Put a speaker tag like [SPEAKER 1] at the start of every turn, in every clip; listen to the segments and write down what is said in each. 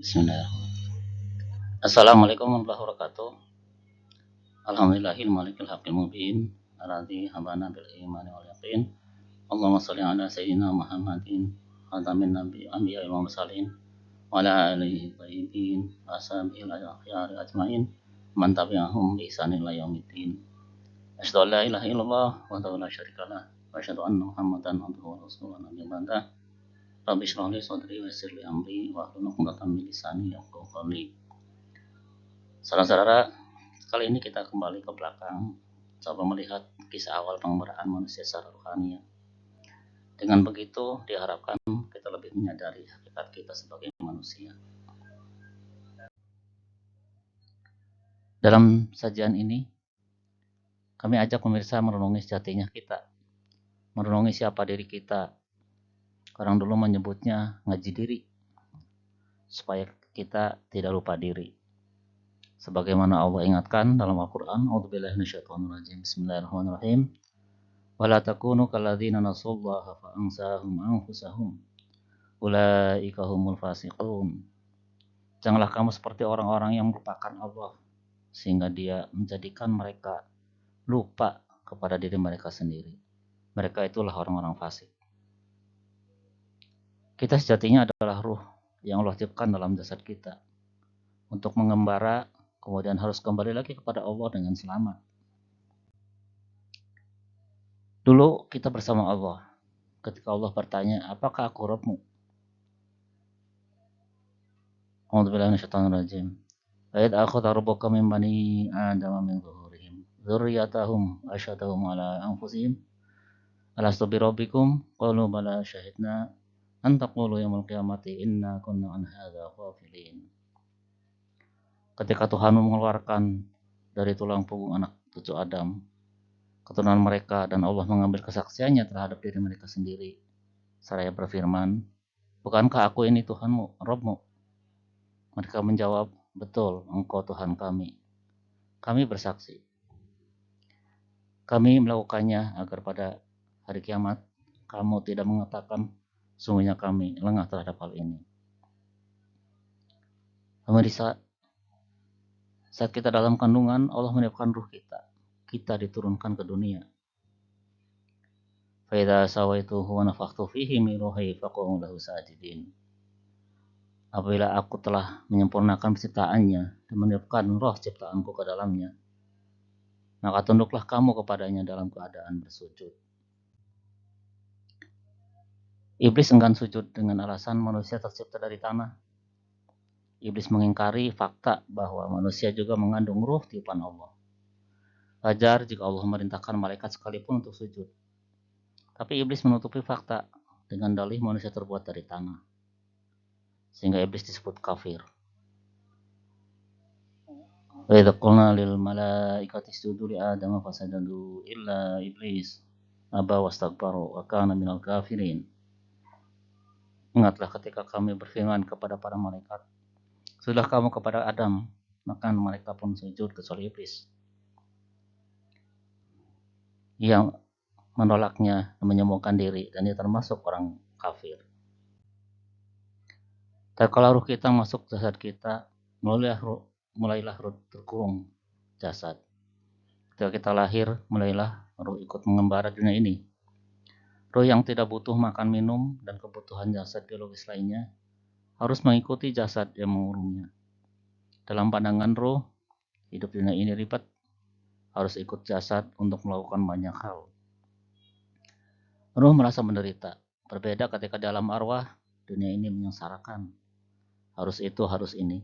[SPEAKER 1] Bismillah. Assalamualaikum warahmatullahi wabarakatuh. Alhamdulillahil malikil haqqil mubin. Alladzi habana bil imani wal yaqin. Allahumma shalli ala sayyidina Muhammadin khatamin nabi anbiya wal mursalin wa ala alihi thayyibin wa ashabihi al-akhyar ajmain man tabi'ahum bi ihsanin ila yaumiddin. Asyhadu an la ilaha illallah wa la syarika lah wa asyhadu anna Muhammadan abduhu wa rasuluhu nabiyyan ba'da. Rabbi shrah li sadri wa yassir li amri wa hlul 'uqdatam min lisani yafqahu qawli. Saudara-saudara, kali ini kita kembali ke belakang, coba melihat kisah awal pengembaraan manusia secara rohani. Dengan begitu, diharapkan kita lebih menyadari hakikat kita sebagai manusia. Dalam sajian ini, kami ajak pemirsa merenungi sejatinya kita, merenungi siapa diri kita. Orang dulu menyebutnya ngaji diri, supaya kita tidak lupa diri. Sebagaimana Allah ingatkan dalam Al-Quran, A'udzubillahi minasyaitonirrajim. Bismillahirrahmanirrahim. Wala takunu kalladzina nasullaha fa ansahum anfusahum. Ulaika humul fasiqun. Janganlah kamu seperti orang-orang yang melupakan Allah sehingga dia menjadikan mereka lupa kepada diri mereka sendiri. Mereka itulah orang-orang fasik. Kita sejatinya adalah ruh yang Allah tiupkan dalam jasad kita untuk mengembara, kemudian harus kembali lagi kepada Allah dengan selamat. Dulu kita bersama Allah. Ketika Allah bertanya, apakah aku Rabbmu? A'udzubillahi minasyaitonirrajim. Ayat akhadha rabbuka min bani Adama min zuhurihim dzurriyyatahum asyhadahum ala anfusihim alastu bi rabbikum qalu bala syahidna an taqulu yaumil qiyamati inna kunna an hadza ghafilin. Ketika Tuhan mengeluarkan dari tulang punggung anak cucu Adam keturunan mereka dan Allah mengambil kesaksiannya terhadap diri mereka sendiri, seraya berfirman, bukankah aku ini Tuhanmu, Rabbmu? Mereka menjawab, betul, engkau Tuhan kami. Kami bersaksi. Kami melakukannya agar pada hari kiamat kamu tidak mengatakan sungguhnya kami lengah terhadap hal ini. Pemirsa, saat kita dalam kandungan, Allah meniupkan ruh kita. Kita diturunkan ke dunia. Faidha sawaituhu wa nafakhtu fihi min ruhi faqum lahu sajidin. Apabila aku telah menyempurnakan penciptaannya dan meniupkan roh ciptaanku ke dalamnya, maka tunduklah kamu kepadanya dalam keadaan bersujud. Iblis enggan sujud dengan alasan manusia tercipta dari tanah. Iblis mengingkari fakta bahwa manusia juga mengandung ruh tiupan Allah. Wajar jika Allah memerintahkan malaikat sekalipun untuk sujud. Tapi iblis menutupi fakta dengan dalih manusia terbuat dari tanah. Sehingga iblis disebut kafir. Wa idza qulna lil malaikati isjudu li adama fasajadu illa iblis aba wastakbaru wa kana minal kafirin. Ingatlah ketika kami berfirman kepada para malaikat, sudah kamu kepada Adam, maka mereka pun sujud kecuali iblis. Yang menolaknya, menyombongkan diri, dan dia termasuk orang kafir. Tapi kalau ruh kita masuk jasad kita, mulailah ruh terkurung jasad. Ketika kita lahir, mulailah ruh ikut mengembara dunia ini. Ruh yang tidak butuh makan minum dan kebutuhan jasad biologis lainnya harus mengikuti jasad yang mengurungnya. Dalam pandangan ruh, hidup dunia ini ribet, harus ikut jasad untuk melakukan banyak hal. Ruh merasa menderita, berbeda ketika dalam arwah, dunia ini menyengsarakan. Harus itu, harus ini.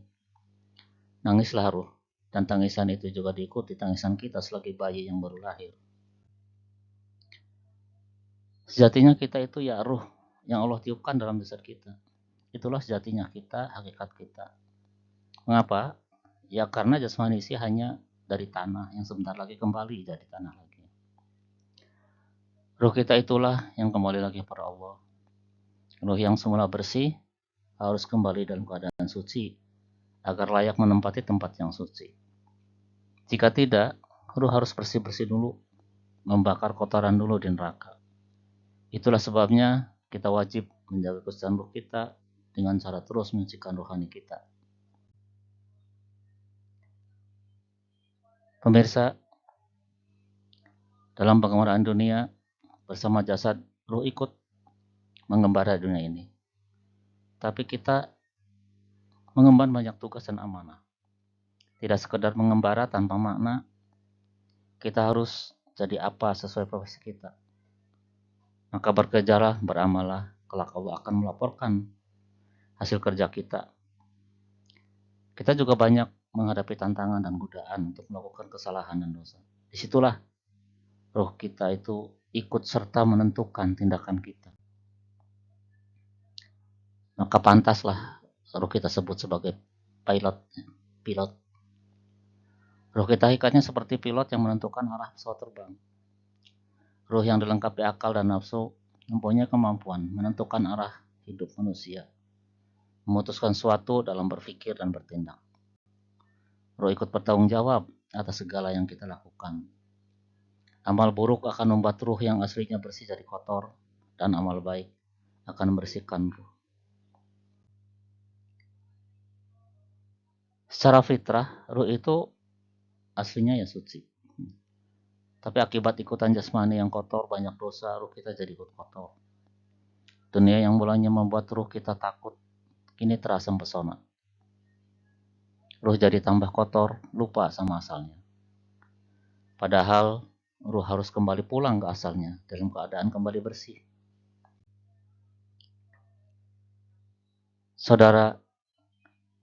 [SPEAKER 1] Nangislah ruh, dan tangisan itu juga diikuti tangisan kita sebagai bayi yang baru lahir. Sejatinya kita itu ya ruh yang Allah tiupkan dalam jasad kita. Itulah sejatinya kita, hakikat kita. Mengapa? Ya karena jasmani isi hanya dari tanah yang sebentar lagi kembali jadi tanah lagi. Ruh kita itulah yang kembali lagi pada Allah. Ruh yang semula bersih harus kembali dalam keadaan suci agar layak menempati tempat yang suci. Jika tidak, ruh harus bersih-bersih dulu, membakar kotoran dulu di neraka. Itulah sebabnya kita wajib menjaga kesucian ruh kita dengan cara terus menyucikan rohani kita. Pemirsa, dalam pengembaraan dunia, bersama jasad, ruh ikut mengembara dunia ini. Tapi kita mengemban banyak tugas dan amanah. Tidak sekedar mengembara tanpa makna, kita harus jadi apa sesuai profesi kita. Maka bekerjalah, beramalah, kelak Allah akan melaporkan hasil kerja kita. Kita juga banyak menghadapi tantangan dan godaan untuk melakukan kesalahan dan dosa. Disitulah roh kita itu ikut serta menentukan tindakan kita. Maka pantaslah roh kita sebut sebagai pilot. Roh kita ikatnya seperti pilot yang menentukan arah pesawat terbang. Roh yang dilengkapi akal dan nafsu mempunyai kemampuan menentukan arah hidup manusia, memutuskan suatu dalam berpikir dan bertindak. Roh ikut bertanggung jawab atas segala yang kita lakukan. Amal buruk akan membuat ruh yang aslinya bersih jadi kotor, dan amal baik akan membersihkan ruh. Secara fitrah, ruh itu aslinya ya suci. Tapi akibat ikutan jasmani yang kotor, banyak dosa, ruh kita jadi ikut kotor. Dunia yang mulanya membuat ruh kita takut, kini terasa mempesona. Ruh jadi tambah kotor, lupa sama asalnya. Padahal ruh harus kembali pulang ke asalnya dalam keadaan kembali bersih. Saudara,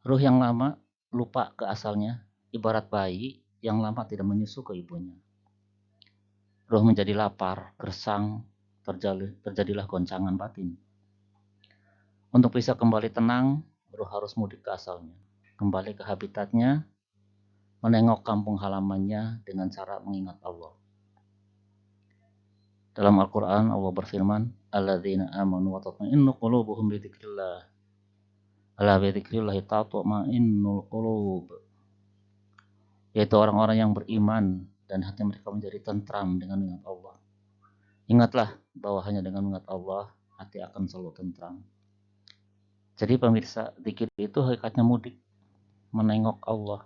[SPEAKER 1] ruh yang lama lupa ke asalnya, ibarat bayi yang lama tidak menyusu ke ibunya. Ruh menjadi lapar, gersang, terjadilah goncangan batin. Untuk bisa kembali tenang, ruh harus mudik ke asalnya, kembali ke habitatnya, menengok kampung halamannya dengan cara mengingat Allah. Dalam Al-Quran Allah berfirman, alladzina amanu wa tatma'innu qulubuhum bi dzikrillah. Ala bi dzikrillah tatma'innul qulub. Yaitu orang-orang yang beriman dan hati mereka menjadi tentram dengan mengingat Allah. Ingatlah bahwa hanya dengan mengingat Allah, hati akan selalu tentram. Jadi pemirsa, dzikir itu hakikatnya mudik, menengok Allah,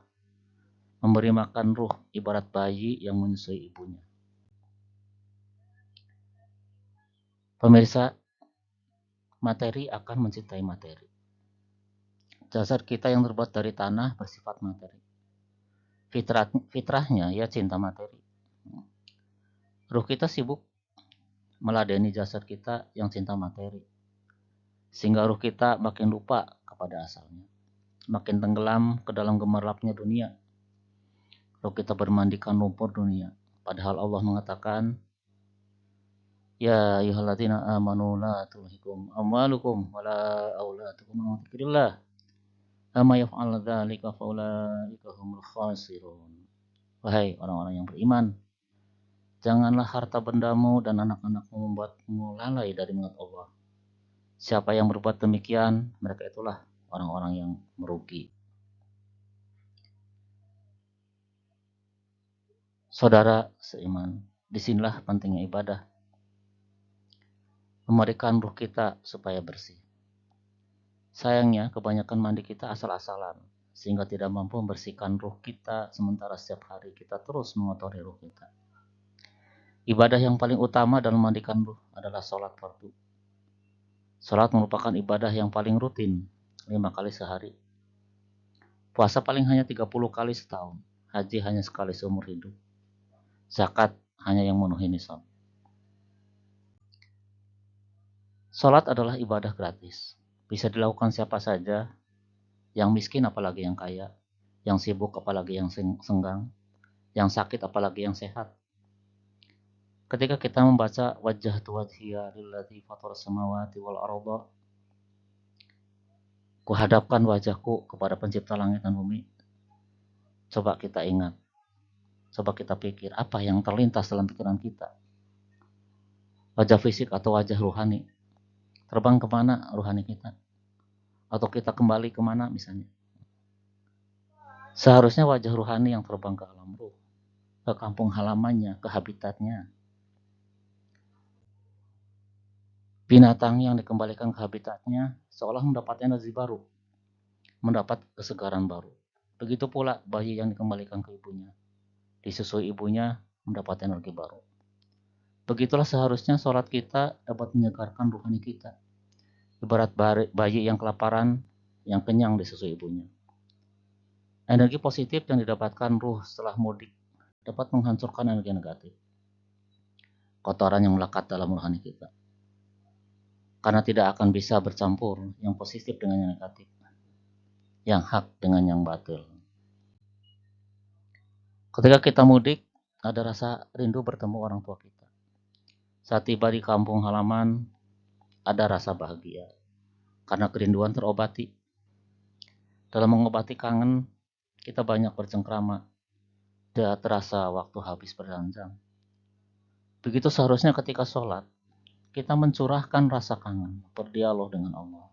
[SPEAKER 1] memberi makan ruh ibarat bayi yang menyusui ibunya. Pemirsa, materi akan mencintai materi. Jasad kita yang terbuat dari tanah bersifat materi. Fitrahnya ya cinta materi. Ruh kita sibuk meladeni jasad kita yang cinta materi. Sehingga ruh kita makin lupa kepada asalnya. Makin tenggelam ke dalam gemerlapnya dunia. Ruh kita bermandikan lumpur dunia. Padahal Allah mengatakan, ya ayyuhalladzina amanu la tulhikum amwalukum wala auladukum an dzikrillah. Amma yaf'al dzalika faulaika humul khasirun. Wahai orang-orang yang beriman, janganlah harta bendamu dan anak-anakmu membuatmu lalai dari mengingat Allah. Siapa yang berbuat demikian, mereka itulah orang-orang yang merugi. Saudara seiman, disinilah pentingnya ibadah. Memarikan ruh kita supaya bersih. Sayangnya, kebanyakan mandi kita asal-asalan, sehingga tidak mampu membersihkan ruh kita, sementara setiap hari kita terus mengotori ruh kita. Ibadah yang paling utama dalam memandikan ruh adalah sholat fardu. Sholat merupakan ibadah yang paling rutin, 5 kali sehari. Puasa paling hanya 30 kali setahun. Haji hanya sekali seumur hidup. Zakat hanya yang memenuhi nisab. Sholat adalah ibadah gratis. Bisa dilakukan siapa saja, yang miskin apalagi yang kaya, yang sibuk apalagi yang senggang, yang sakit apalagi yang sehat. Ketika kita membaca wajjahtu wajhiya lilladzi fataras samawati wal arda, kuhadapkan wajahku kepada pencipta langit dan bumi. Coba kita ingat, coba kita pikir apa yang terlintas dalam pikiran kita. Wajah fisik atau wajah ruhani. Terbang kemana ruhani kita? Atau kita kembali kemana misalnya? Seharusnya wajah ruhani yang terbang ke alam ruh, ke kampung halamannya, ke habitatnya. Binatang yang dikembalikan ke habitatnya seolah mendapat energi baru, mendapat kesegaran baru. Begitu pula bayi yang dikembalikan ke ibunya, disusui ibunya mendapat energi baru. Begitulah seharusnya sholat kita dapat menyegarkan rohani kita. Ibarat bayi yang kelaparan, yang kenyang disusui ibunya. Energi positif yang didapatkan ruh setelah mudik dapat menghancurkan energi negatif, kotoran yang melekat dalam rohani kita. Karena tidak akan bisa bercampur yang positif dengan yang negatif, yang hak dengan yang batil. Ketika kita mudik, ada rasa rindu bertemu orang tua kita. Saat tiba di kampung halaman, ada rasa bahagia karena kerinduan terobati. Dalam mengobati kangen, kita banyak bercengkrama. Tidak terasa waktu habis berjam-jam. Begitu seharusnya ketika sholat, kita mencurahkan rasa kangen, berdialog dengan Allah.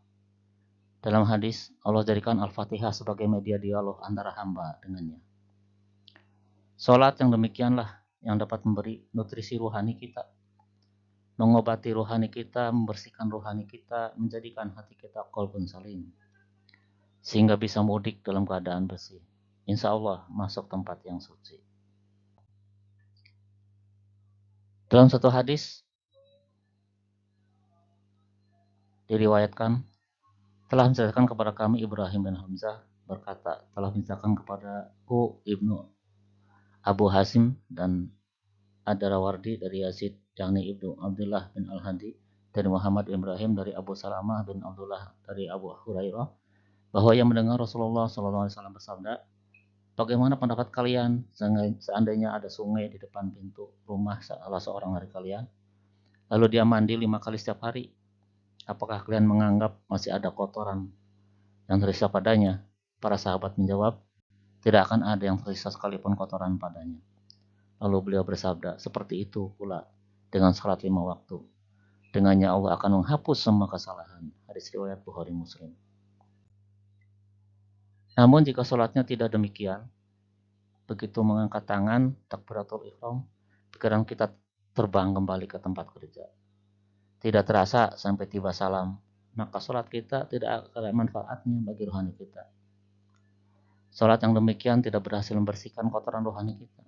[SPEAKER 1] Dalam hadis, Allah jadikan Al-Fatihah sebagai media dialog antara hamba dengannya. Sholat yang demikianlah yang dapat memberi nutrisi rohani kita, mengobati rohani kita, membersihkan rohani kita, menjadikan hati kita qalbun salim, sehingga bisa mudik dalam keadaan bersih. Insya Allah masuk tempat yang suci. Dalam satu hadis diriwayatkan, telah menceritakan kepada kami Ibrahim bin Hamzah berkata, telah menceritakan kepadaku Ibnu Abu Hasim dan Ad-Darawardi dari Yazid, yakni Ibnu Abdullah bin Al-Hadi dari Muhammad bin Ibrahim dari Abu Salamah bin Abdullah dari Abu Hurairah, bahwa ia mendengar Rasulullah SAW bersabda, bagaimana pendapat kalian seandainya ada sungai di depan pintu rumah salah seorang dari kalian, lalu dia mandi 5 kali setiap hari? Apakah kalian menganggap masih ada kotoran yang tersisa padanya? Para sahabat menjawab, tidak akan ada yang tersisa sekalipun kotoran padanya. Lalu beliau bersabda, seperti itu pula dengan salat 5 waktu. Dengannya Allah akan menghapus semua kesalahan. Hadis riwayat Bukhari Muslim. Namun jika salatnya tidak demikian, begitu mengangkat tangan, takbiratul ihram, pikiran kita terbang kembali ke tempat kerja. Tidak terasa sampai tiba salam, maka sholat kita tidak ada manfaatnya bagi rohani kita. Sholat yang demikian tidak berhasil membersihkan kotoran rohani kita.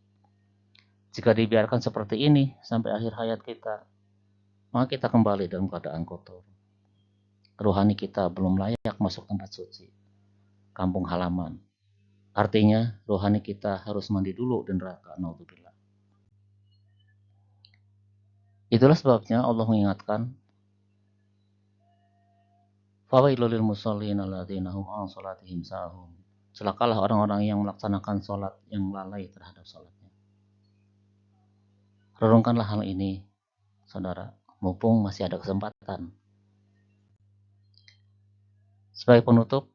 [SPEAKER 1] Jika dibiarkan seperti ini sampai akhir hayat kita, maka kita kembali dalam keadaan kotor. Rohani kita belum layak masuk tempat suci, kampung halaman. Artinya rohani kita harus mandi dulu di neraka. Naudzubillah. Itulah sebabnya Allah mengingatkan, fawailul lil musallin alladzina hum an salatihim sahun. Celakalah orang-orang yang melaksanakan sholat yang lalai terhadap sholatnya. Renungkanlah hal ini, saudara, mumpung masih ada kesempatan. Sebagai penutup,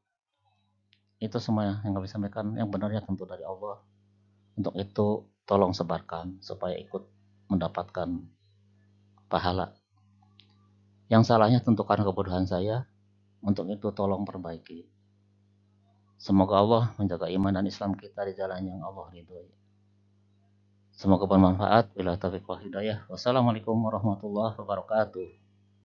[SPEAKER 1] itu semua yang kami sampaikan, yang benarnya tentu dari Allah. Untuk itu, tolong sebarkan supaya ikut mendapatkan pahala. Yang salahnya tentu karena kebodohan saya, untuk itu tolong perbaiki. Semoga Allah menjaga iman dan Islam kita di jalan yang Allah ridhoi. Semoga bermanfaat. Bila taufiq wal hidayah. Wassalamualaikum warahmatullahi wabarakatuh.